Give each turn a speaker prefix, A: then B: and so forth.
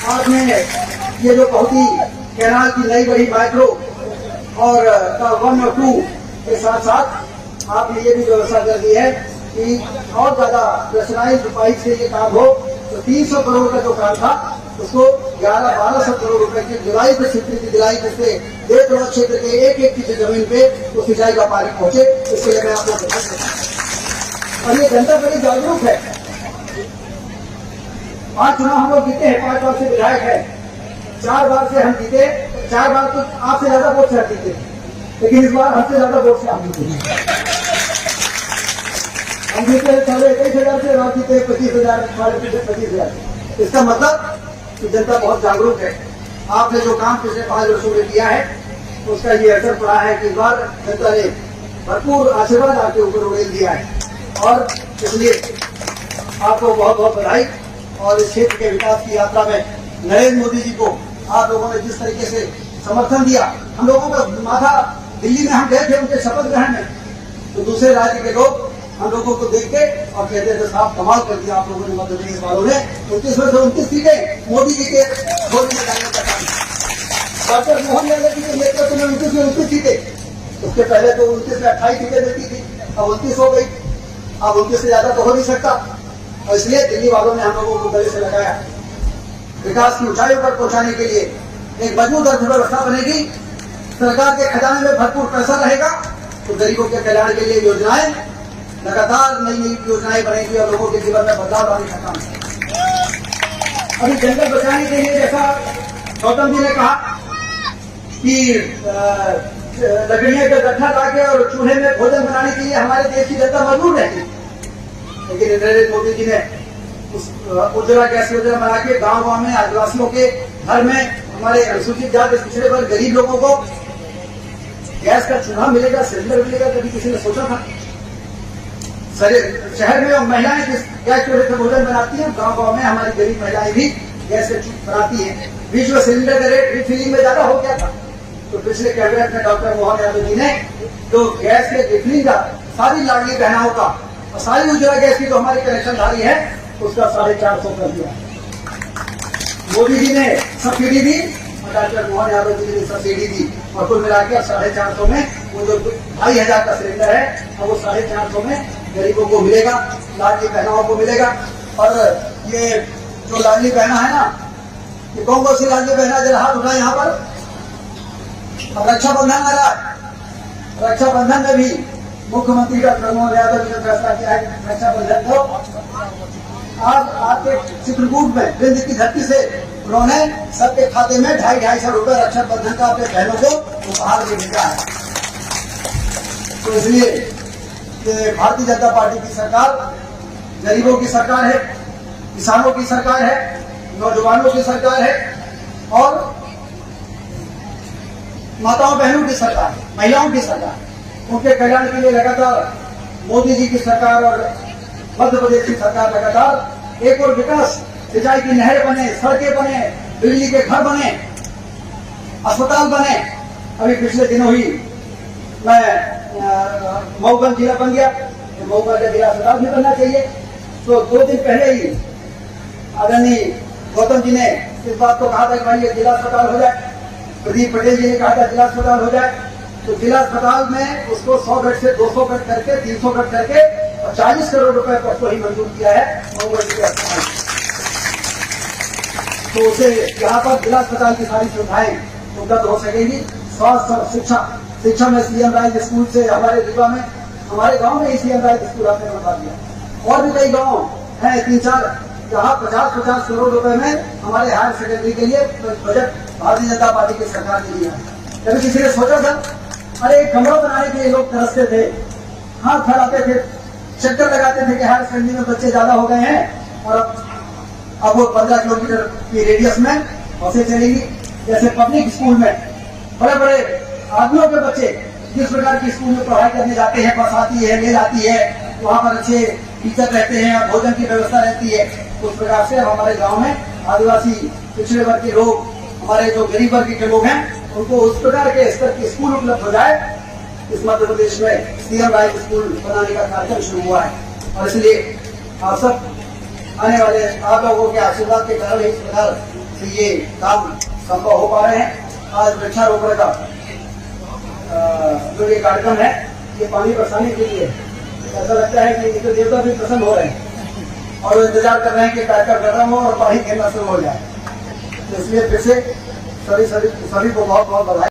A: आज में ये जो बहुत ही कैनाल की नई बड़ी माइक्रो और 1 और 2 के साथ साथ आपने ये भी व्यवस्था कर दी है कि और ज्यादा प्रेशराइज्ड पाइप से ये काम हो, तो 300 करोड़ का जो काम था उसको 1100-1200 करोड़ रुपए की जुलाई में स्वीकृति दिलाई, जिससे देश और क्षेत्र के एक की जमीन पे तो सिंचाई का पानी पहुंचे। इसके लिए मैं आपको बता देता हूं। और ये जनता बड़ी जागरूक है। 5 चुनाव हम लोग जीते हैं, 5 बार से विधायक है, 4 बार से हम जीते, 4 बार तो आपसे ज्यादा वोट से जीते, लेकिन इस बार हमसे ज्यादा वोट से आप जीते। हम जीते 21,000 से, आप जीते 25,000, 25,000। इसका मतलब कि जनता बहुत जागरूक है। आपने जो काम पिछले 5 वर्षों में किया है उसका ये असर पड़ा है कि इस बार जनता ने भरपूर आशीर्वाद आपके ऊपर उड़ेल दिया है और इसलिए आपको बहुत बहुत बधाई। और इस क्षेत्र के विकास की यात्रा में नरेंद्र मोदी जी को आप लोगों ने जिस तरीके से समर्थन दिया, हम लोगों का माथा दिल्ली में हम गए थे उनके शपथ ग्रहण में, तो दूसरे राज्य के लोग हम लोगों को देख के और कहते थे साहब कमाल कर दिया आप लोगों ने, मध्य प्रदेश वालों ने 29 में से 29 सीटें मोदी जी के गोदी में डालने का काम। डॉक्टर मोहन यादव जी के नेतृत्व में 29 में 29 सीटें, उसके पहले तो 29 में 28 सीटें मिलती थी, अब 29 हो गई। अब 29 से ज्यादा तो हो नहीं सकता, और इसलिए दिल्ली वालों ने हम लोगों को गले से लगाया। विकास की ऊंचाइयों पर पहुंचाने के लिए एक मजबूत अर्थव्यवस्था बनेगी, सरकार के खजाने में भरपूर पैसा रहेगा, तो गरीबों के कल्याण के लिए योजनाएं लगातार नई योजनाएं बनेगी और लोगों के जीवन में बदलाव लाने का काम है। अभी जंगल बचाने के लिए जैसा गौतम जी ने कहा कि लकड़ियां का गड्ढा लाके और चूल्हे में भोजन बनाने के लिए हमारे देश की जनता मजबूर रहती, लेकिन नरेंद्र मोदी जी ने उस उज्ज्वला गैस योजना बना के गाँव में आदिवासियों के घर में, हमारे अनुसूचित जाति पिछड़े वर्ग गरीब लोगों को गैस का चूल्हा मिलेगा, सिलेंडर मिलेगा। कभी किसी ने सोचा था? शहर में महिलाएं गैस चूल्हे से भोजन बनाती हैं, गाँव में हमारी गरीब महिलाएं भी गैस से बनाती हैं। बीच में सिलेंडर का रेट रिफिलिंग में ज्यादा हो गया था, तो पिछले कैबिनेट में डॉक्टर मोहन यादव जी ने जो गैस के रिफिलिंग का सारी लाडली बहनाओं का और सारी उज्ज्वला गैस की जो हमारी कनेक्शनधारी है उसका 450 कर दिया। मोदी जी ने सब्सिडी दी और डॉक्टर मोहन यादव जी ने सब्सिडी दी, और कुल मिलाकर 450 में वो जो 2,500 का सिलेंडर है और वो 450 में गरीबों को मिलेगा, लाडली बहनाओं को मिलेगा। और ये जो लाडली बहना है ना, ये कौन कौन सी लाडली बहना, जरा हाथ उठाए यहाँ पर। अब रक्षाबंधन आ रहा है, रक्षाबंधन में भी मुख्यमंत्री डॉक्टर मोहन यादव जी ने फैसला किया है रक्षाबंधन को आज आपके चित्रकूट में बिंद की धरती से उन्होंने सबके खाते में 250-250 रुपए रक्षाबंधन का अपने बहनों को उपहार दे दिया है। तो इसलिए भारतीय जनता पार्टी की सरकार गरीबों की सरकार है, किसानों की सरकार है, नौजवानों की सरकार है और माताओं बहनों की सरकार है, महिलाओं की सरकार। उनके कल्याण के लिए लगातार मोदी जी की सरकार और मध्य प्रदेश की सरकार लगातार एक और विकास, सिंचाई की नहर बने, सड़कें बने, बिजली के घर बने, अस्पताल बने। अभी पिछले दिनों ही मैं मऊगंज जिला बन गया, तो मऊगंज का जिला अस्पताल भी बनना चाहिए। तो 2 दिन पहले ही आदरणीय गौतम जी ने इस बात को कहा था कि भाई ये जिला अस्पताल हो जाए। प्रदीप पटेल जी ने कहा था जिला अस्पताल हो जाए, तो जिला अस्पताल में उसको 100 बेड से 200 बेड करके 300 बेड करके और 40 करोड़ रुपए पर उसको ही मंजूर किया है मऊगंज जिला अस्पताल। तो उसे यहाँ पर जिला अस्पताल की सारी सुविधाएं उपलब्ध हो सकेंगी। स्वास्थ्य और शिक्षा में सीएम राइज स्कूल से हमारे रीवा में, हमारे गांव में सीएम राइज स्कूल आपने बनवा दिया, और भी कई गांव हैं 3-4 जहाँ 50-50 करोड़ रुपए में हमारे हायर सेकेंडरी के लिए बजट भारतीय जनता पार्टी की सरकार ने दिया। कभी किसी ने सोचा था? अरे कमरा बनाने के लिए लोग तरसते थे, हाथ फैलाते थे, चक्कर लगाते थे कि हायर सेकेंडरी में बच्चे ज्यादा हो गए हैं, और अब वो 15 किलोमीटर की रेडियस में बसें चलेगी। जैसे पब्लिक स्कूल में बड़े बड़े आदमियों के बच्चे जिस प्रकार की स्कूल में पढ़ाई करने जाते हैं, बस आती है, ले जाती है, वहाँ पर अच्छे टीचर रहते हैं, भोजन की व्यवस्था रहती है, उस प्रकार से हमारे गांव में आदिवासी पिछड़े वर्ग के लोग, हमारे जो गरीब वर्ग के लोग हैं, उनको उस प्रकार के स्तर के स्कूल उपलब्ध हो जाए। इस मध्य प्रदेश में सीएम राइज स्कूल बनाने का कार्यक्रम शुरू हुआ है, और इसलिए आप सब आने वाले आप लोगों के आशीर्वाद के कारण इस प्रकार से ये काम संभव हो पा रहे हैं। आज वृक्षारोपण का जो ये कार्यक्रम है, ये पानी बरसाने के लिए ऐसा लगता है कि तो देवता भी प्रसन्न हो रहे हैं और वो इंतजार कर रहे हैं कि कार्यक्रम खत्म हो और पानी गिरना शुरू हो जाए। तो इसलिए फिर से सभी को बहुत बहुत बधाई।